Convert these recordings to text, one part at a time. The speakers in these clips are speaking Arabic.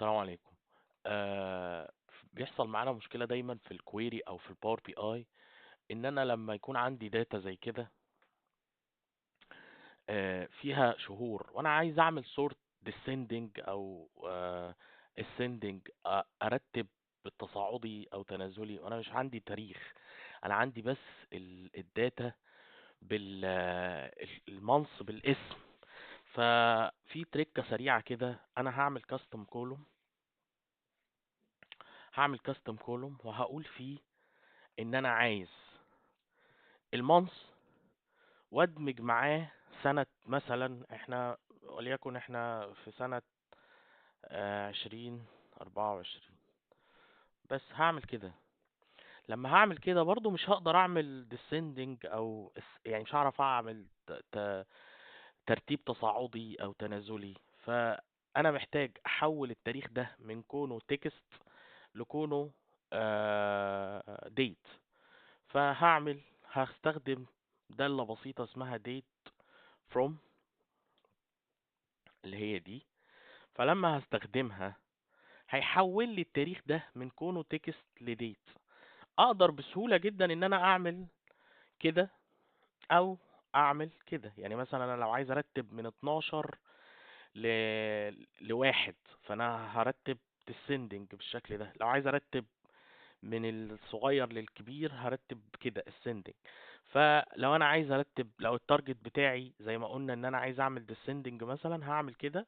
السلام عليكم. بيحصل معانا مشكلة دايمًا في الquery أو في الpower BI إن أنا لمّا يكون عندي data زي كده فيها شهور وأنا عايز أعمل sort descending أو ascending أرتّب بالتصاعدي أو تنازلي وأنا مش عندي تاريخ، أنا عندي بس الdata الmonth بالاسم. ففي ترِكّة سريعة كده أنا هاعمل custom column وهاقول فيه إن أنا عايز الmonth وادمج معاه سنة، مثلا احنا وليكن احنا في سنة 2024. بس هعمل كده. لما هعمل كده برضو مش هقدر اعمل descending او يعني مش هعرف اعمل ترتيب تصاعدي او تنازلي. فانا محتاج احول التاريخ ده من كونه تكست لكونه date. هستخدم دالة بسيطة اسمها date from، اللي هي دي. فلما هستخدمها هيحول لي التاريخ ده من كونه تكست لديت. اقدر بسهولة جدا ان انا اعمل كده او اعمل كده. يعني مثلا انا لو عايز ارتب من 12 ل... لواحد، فانا هرتب descending بالشكل ده. لو عايز ارتب من الصغير للكبير هرتب كده ascending. فلو انا عايز ارتب، لو التارجت بتاعي زي ما قلنا ان انا عايز اعمل descending مثلا، هعمل كده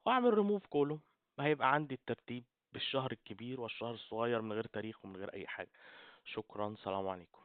واعمل ريموف كولوم. هيبقى عندي الترتيب بالشهر الكبير والشهر الصغير من غير تاريخ ومن غير اي حاجة. شكرا، سلام عليكم.